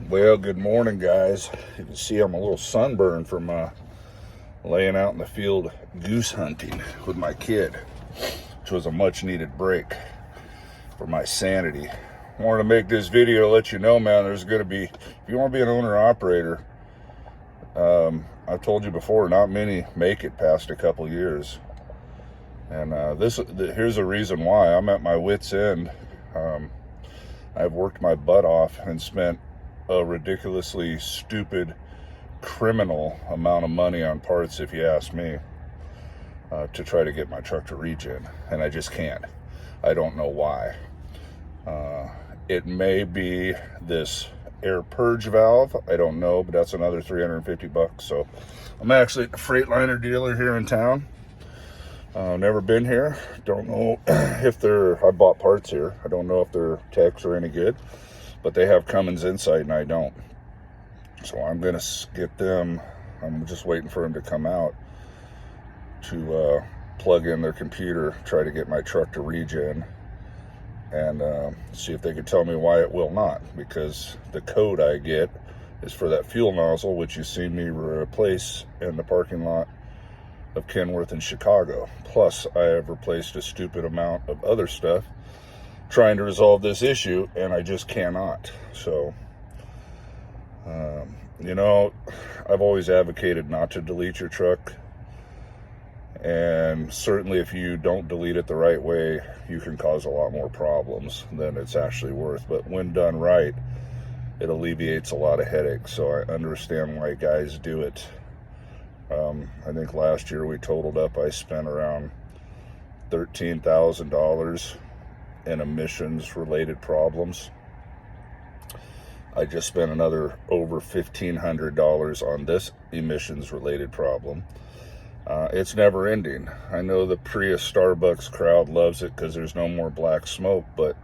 Well, good morning, guys. You can see I'm a little sunburned from laying out in the field goose hunting with my kid, which was a much needed break for my sanity. I wanted to make this video to let you know, man, there's going to be, if you want to be an owner-operator, I've told you before, not many make it past a couple years. And here's a reason why. I'm at my wit's end. I've worked my butt off and spent a ridiculously stupid, criminal amount of money on parts, if you ask me, to try to get my truck to regen, and I just can't. I don't know why. It may be this air purge valve, I don't know, but that's another $350. So I'm actually at the Freightliner dealer here in town. Never been here, don't know if I bought parts here, I don't know if their techs are any good, but they have Cummins Insight and I don't. So I'm gonna get them. I'm just waiting for them to come out to plug in their computer, try to get my truck to regen, and see if they can tell me why it will not, because the code I get is for that fuel nozzle, which you've seen me replace in the parking lot of Kenworth in Chicago. Plus I have replaced a stupid amount of other stuff trying to resolve this issue, and I just cannot. So you know, I've always advocated not to delete your truck, and certainly if you don't delete it the right way, you can cause a lot more problems than it's actually worth. But when done right, it alleviates a lot of headaches. So I understand why guys do it. I think last year we totaled up, I spent around $13,000 in emissions related problems. I just spent another over $1,500 on this emissions related problem. It's never ending. I know the Prius Starbucks crowd loves it because there's no more black smoke, but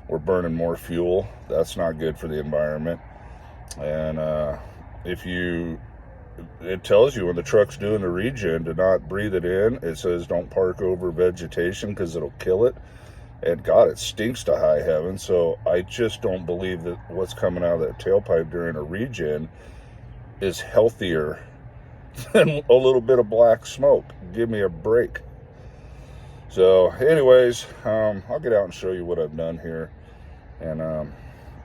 we're burning more fuel. That's not good for the environment. And it tells you when the truck's doing the regen to not breathe it in. It says don't park over vegetation because it'll kill it. And God, it stinks to high heaven. So I just don't believe that what's coming out of that tailpipe during a regen is healthier than a little bit of black smoke. Give me a break. So anyways, I'll get out and show you what I've done here. And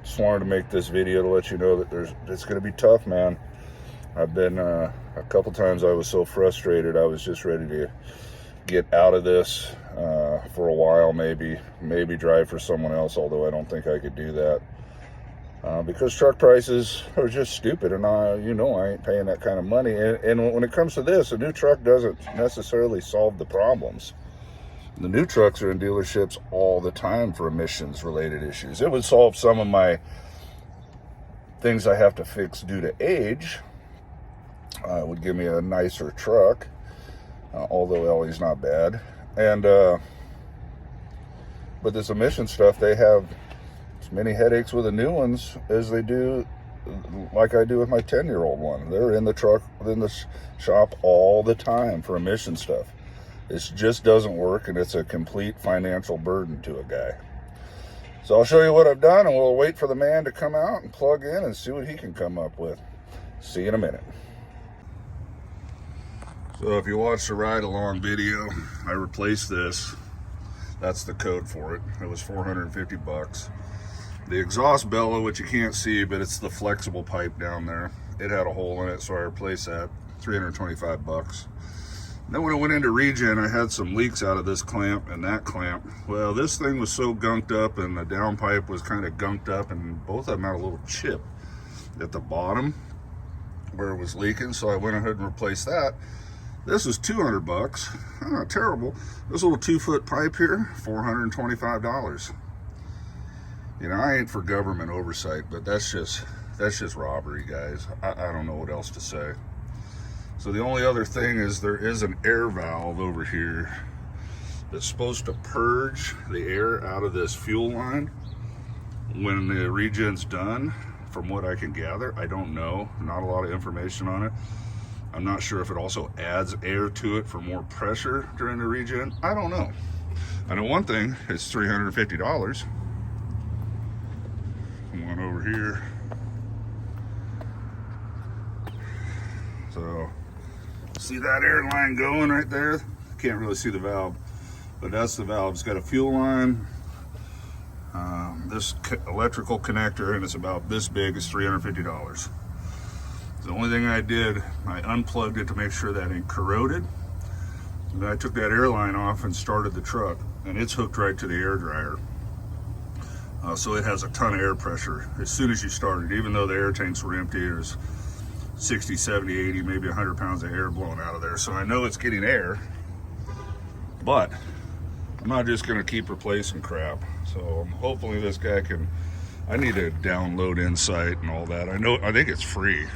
just wanted to make this video to let you know that it's going to be tough, man. I've been, a couple times I was so frustrated, I was just ready to get out of this for a while, maybe drive for someone else, although I don't think I could do that. Because truck prices are just stupid, and I ain't paying that kind of money. And when it comes to this, a new truck doesn't necessarily solve the problems. The new trucks are in dealerships all the time for emissions related issues. It would solve some of my things I have to fix due to age. It would give me a nicer truck, although Ellie's not bad. And but this emission stuff, they have as many headaches with the new ones as they do, like I do with my 10-year-old one. They're in the truck, in the shop all the time for emission stuff. It just doesn't work, and it's a complete financial burden to a guy. So I'll show you what I've done, and we'll wait for the man to come out and plug in and see what he can come up with. See you in a minute. So if you watch the ride along video, I replaced this. That's the code for it. It was $450. The exhaust bellow, which you can't see, but it's the flexible pipe down there. It had a hole in it, so I replaced that. $325. Then when I went into regen, I had some leaks out of this clamp and that clamp. Well, this thing was so gunked up, and the downpipe was kind of gunked up, and both of them had a little chip at the bottom where it was leaking, so I went ahead and replaced that. This was $200. Not terrible. This little 2-foot pipe here, $425. You know, I ain't for government oversight, but that's just robbery, guys. I don't know what else to say. So the only other thing is there is an air valve over here that's supposed to purge the air out of this fuel line when the regen's done. From what I can gather, I don't know. Not a lot of information on it. I'm not sure if it also adds air to it for more pressure during the regen. I don't know. I know one thing, it's $350. Come on over here. So see that air line going right there? Can't really see the valve, but that's the valve. It's got a fuel line, this electrical connector, and it's about this big. It's $350. The only thing I did, I unplugged it to make sure that ain't corroded. And then I took that air line off and started the truck, and it's hooked right to the air dryer. So it has a ton of air pressure as soon as you start it. Even though the air tanks were empty, there's 60, 70, 80, maybe 100 pounds of air blowing out of there. So I know it's getting air, but I'm not just gonna keep replacing crap. So hopefully this guy can, I need to download Insight and all that. I think it's free.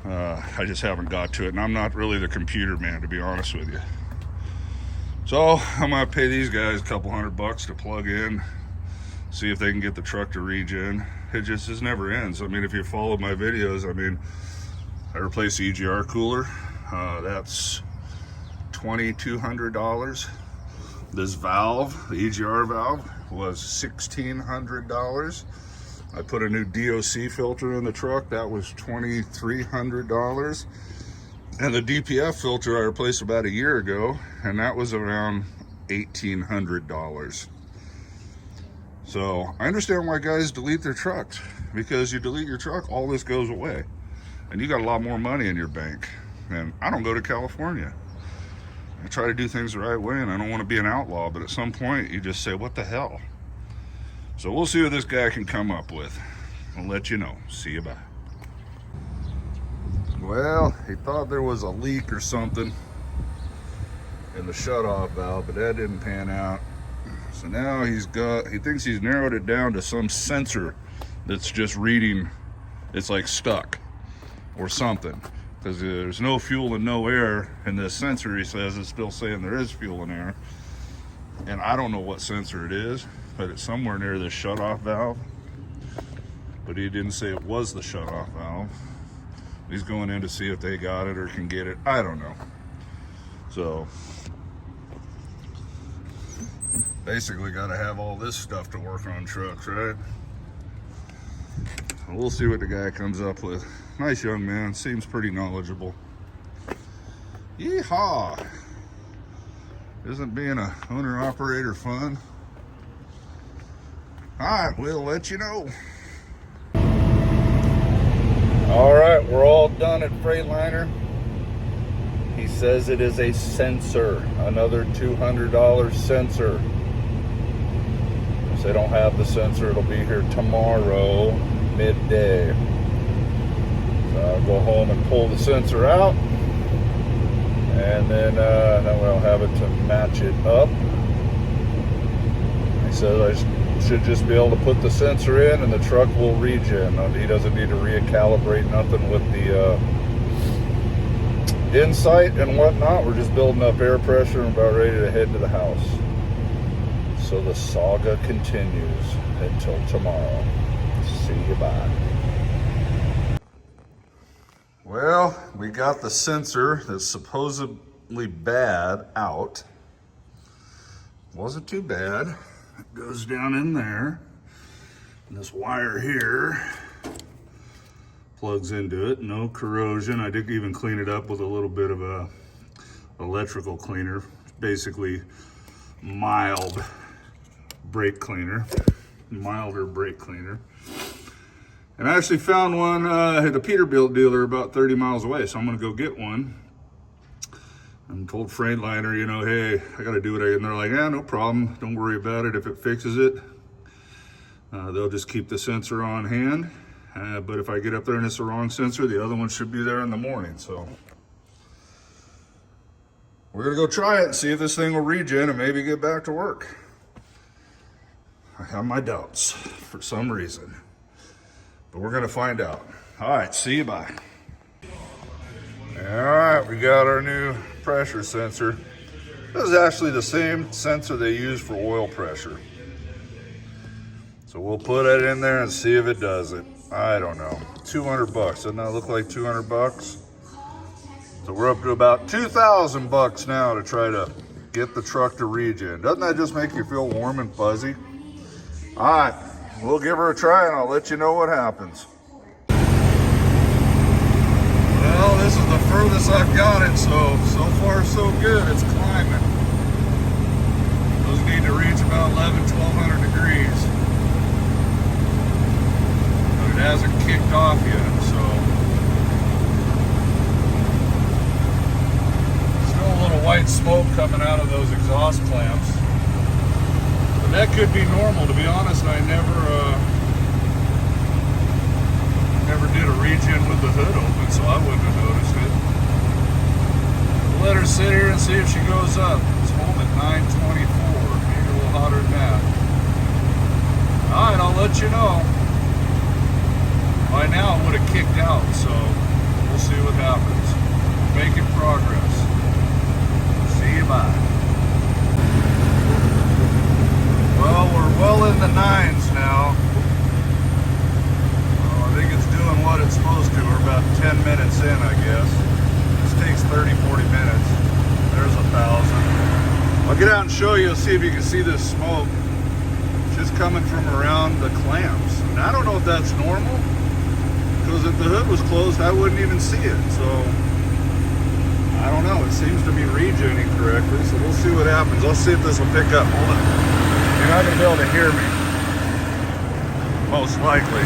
I just haven't got to it, and I'm not really the computer man, to be honest with you. So I'm gonna pay these guys a couple $100 to plug in, see if they can get the truck to regen. It just never ends. I mean, if you followed my videos, I mean, I replaced the EGR cooler. That's $2,200. This valve, the EGR valve, was $1,600. I put a new DOC filter in the truck. That was $2,300. And the DPF filter I replaced about a year ago, and that was around $1,800. So I understand why guys delete their trucks, because you delete your truck, all this goes away, and you got a lot more money in your bank. And I don't go to California. I try to do things the right way, and I don't want to be an outlaw, but at some point you just say, what the hell? So we'll see what this guy can come up with. I'll let you know. See you, bye. Well, he thought there was a leak or something in the shutoff valve, but that didn't pan out. So now he thinks he's narrowed it down to some sensor that's just reading, it's like stuck or something. Because there's no fuel and no air in this sensor. He says it's still saying there is fuel and air. And I don't know what sensor it is, but it's somewhere near the shutoff valve. But he didn't say it was the shutoff valve. He's going in to see if they got it or can get it. I don't know. So basically got to have all this stuff to work on trucks, right? We'll see what the guy comes up with. Nice young man, seems pretty knowledgeable. Yeehaw! Isn't being a owner-operator fun? Alright, we'll let you know. Alright, we're all done at Freightliner. He says it is a sensor, another $200 sensor. If they don't have the sensor, it'll be here tomorrow, midday. So I'll go home and pull the sensor out, and then we'll have it to match it up. He says I should just be able to put the sensor in and the truck will regen. He doesn't need to recalibrate nothing with the Insight and whatnot. We're just building up air pressure and about ready to head to the house. So the saga continues until tomorrow. See you, bye. Well, we got the sensor that's supposedly bad out. Wasn't too bad. It goes down in there. And this wire here plugs into it. No corrosion. I did even clean it up with a little bit of a electrical cleaner. Basically mild brake cleaner. Milder brake cleaner. And I actually found one at a Peterbilt dealer about 30 miles away, so I'm gonna go get one. I'm told Freightliner, you know, hey, I gotta do it. And they're like, yeah, no problem. Don't worry about it. If it fixes it, they'll just keep the sensor on hand. But if I get up there and it's the wrong sensor, the other one should be there in the morning. So we're gonna go try it and see if this thing will regen and maybe get back to work. I have my doubts for some reason, but we're gonna find out. All right, see you, bye. All right, we got our new pressure sensor. This is actually the same sensor they use for oil pressure. So we'll put it in there and see if it does it. I don't know, 200 bucks. Doesn't that look like 200 bucks? So we're up to about 2,000 bucks now to try to get the truck to regen. Doesn't that just make you feel warm and fuzzy? All right, we'll give her a try and I'll let you know what happens. Well, this furthest I've got it, so far so good. It's climbing. Those need to reach about 1200 degrees. But it hasn't kicked off yet, so. Still a little white smoke coming out of those exhaust clamps. But that could be normal. To be honest, I never did a regen with the hood open, so I wouldn't have noticed it. We'll let her sit here and see if she goes up. It's home at 9:24. Maybe a little hotter than that. Alright, I'll let you know. By now it would have kicked out, so we'll see what happens. Making progress. See you, bye. Well, we're well in the nines now. I think it's doing what it's supposed to. We're about 10 minutes in, I guess. This takes 30, 40 minutes. There's 1,000. I'll get out and show you, see if you can see this smoke. It's just coming from around the clamps. And I don't know if that's normal, because if the hood was closed, I wouldn't even see it. So, I don't know. It seems to be regenerating correctly, so we'll see what happens. I'll see if this will pick up. Hold on. You're not going to be able to hear me. Most likely.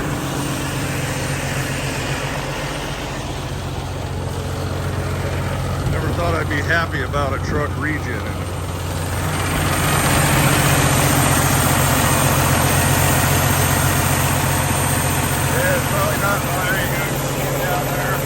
Never thought I'd be happy about a truck regenerating. Yeah, it's probably not very good. See down there.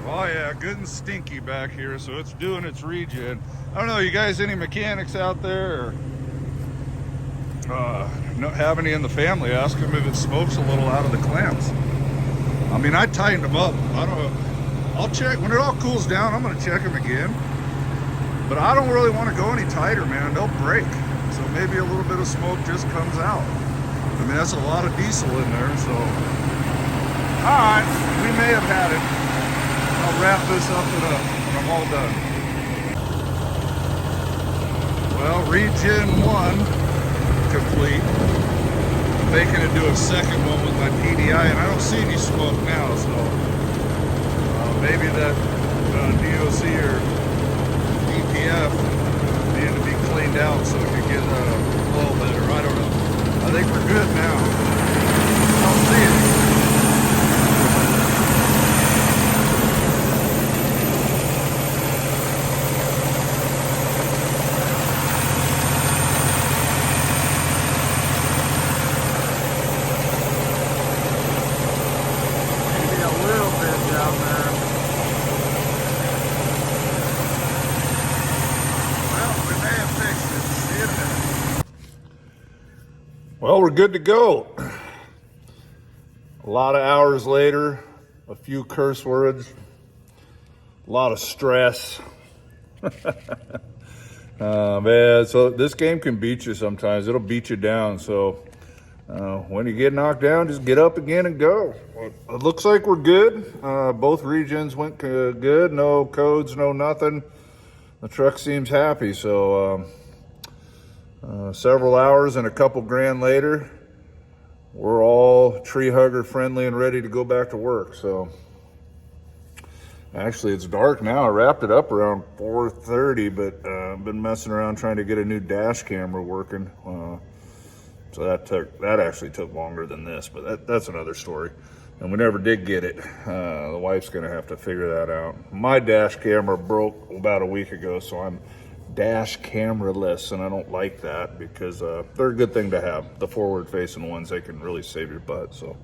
Oh yeah, good and stinky back here, so it's doing its regen. I don't know, you guys, any mechanics out there, or have any in the family? Ask them if it smokes a little out of the clamps. I mean, I tightened them up. I don't know. I'll check when it all cools down. I'm gonna check them again, but I don't really want to go any tighter, man. They'll break. So maybe a little bit of smoke just comes out. I mean, that's a lot of diesel in there, so. All right, we may have had it. I'll wrap this up when I'm all done. Well, regen 1 complete. I'm making it do a second one with my PDI, and I don't see any smoke now, so maybe that DOC or DPF needed to be cleaned out so it could get flow better. I don't know. I think we're good now. I don't see it. Well, we're good to go. A lot of hours later, a few curse words, a lot of stress. Man, so this game can beat you sometimes. It'll beat you down. So when you get knocked down, just get up again and go. It looks like we're good. Both regens went good. No codes, no nothing. The truck seems happy. So several hours and a couple grand later, we're all tree hugger friendly and ready to go back to work. So actually it's dark now. I wrapped it up around 4:30, but I've been messing around trying to get a new dash camera working. So that actually took longer than this, but that's another story. And we never did get it. The wife's gonna have to figure that out. My dash camera broke about a week ago, so I'm dash camera-less, and I don't like that because they're a good thing to have. The forward-facing ones, they can really save your butt. So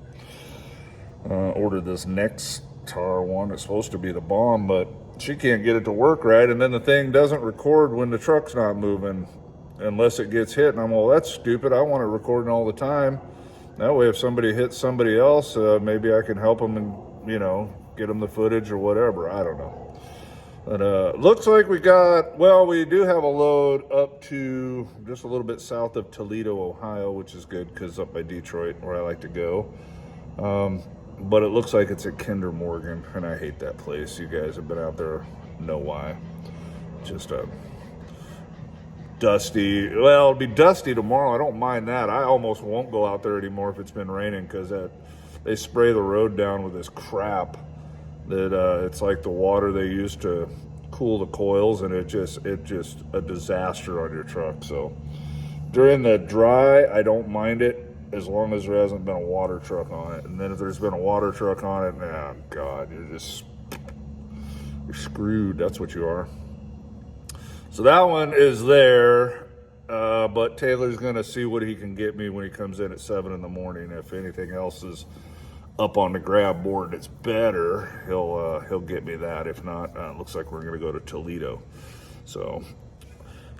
ordered this Nextar one. It's supposed to be the bomb, but she can't get it to work right, and then the thing doesn't record when the truck's not moving. unless it gets hit. And I'm, well, that's stupid. I want it recording all the time. That way, if somebody hits somebody else, maybe I can help them and, you know, get them the footage or whatever. I don't know. But looks like we got, well, we do have a load up to just a little bit south of Toledo, Ohio, which is good because up by Detroit, where I like to go. But it looks like it's at Kinder Morgan, and I hate that place. You guys have been out there, know why. Just dusty. Well, it'll be dusty tomorrow. I don't mind that. I almost won't go out there anymore if it's been raining, because they spray the road down with this crap that it's like the water they use to cool the coils, and it just a disaster on your truck. So during the dry, I don't mind it as long as there hasn't been a water truck on it. And then if there's been a water truck on it, oh God, you're screwed. That's what you are. So that one is there, but Taylor's gonna see what he can get me when he comes in at 7 in the morning. If anything else is up on the grab board it's better, he'll get me that. If not, looks like we're gonna go to Toledo. So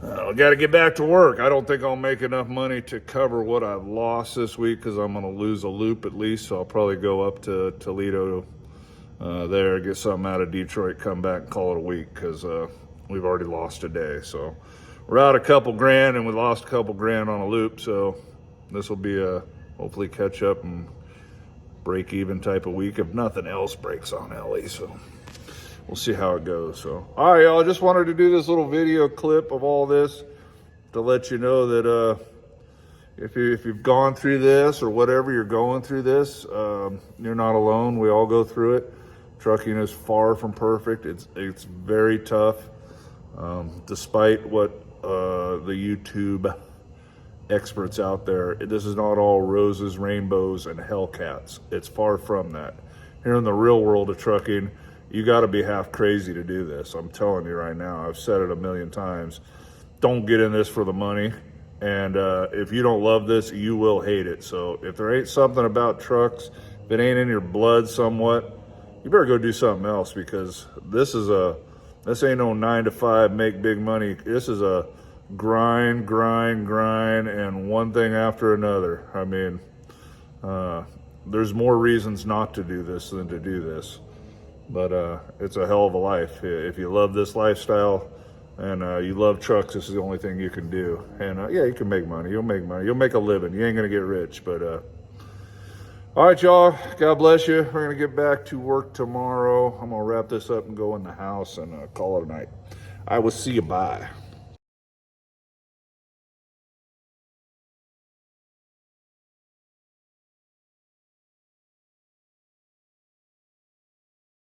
I gotta get back to work. I don't think I'll make enough money to cover what I've lost this week, because I'm gonna lose a loop at least. So I'll probably go up to Toledo there, get something out of Detroit, come back and call it a week, because we've already lost a day. So we're out a couple grand, and we lost a couple grand on a loop. So this will be a hopefully catch up and break even type of week if nothing else breaks on Ellie. So we'll see how it goes. So all right, y'all, just wanted to do this little video clip of all this to let you know that if you've gone through this or whatever, you're going through this, you're not alone. We all go through it. Trucking is far from perfect. It's very tough, despite what the YouTube experts out there. This is not all roses, rainbows, and hellcats. It's far from that. Here in the real world of trucking, you got to be half crazy to do this. I'm telling you right now. I've said it a million times. Don't get in this for the money. And if you don't love this, you will hate it. So if there ain't something about trucks, if it ain't in your blood somewhat, you better go do something else, because this ain't no 9 to 5 make big money. This is a grind, and one thing after another. I mean, there's more reasons not to do this than to do this, but it's a hell of a life. If you love this lifestyle and you love trucks, this is the only thing you can do. And yeah, you can make money. You'll make money. You'll make a living. You ain't gonna get rich, but all right, y'all, God bless you. We're gonna get back to work tomorrow. I'm gonna wrap this up and go in the house and call it a night. I will see you. Bye.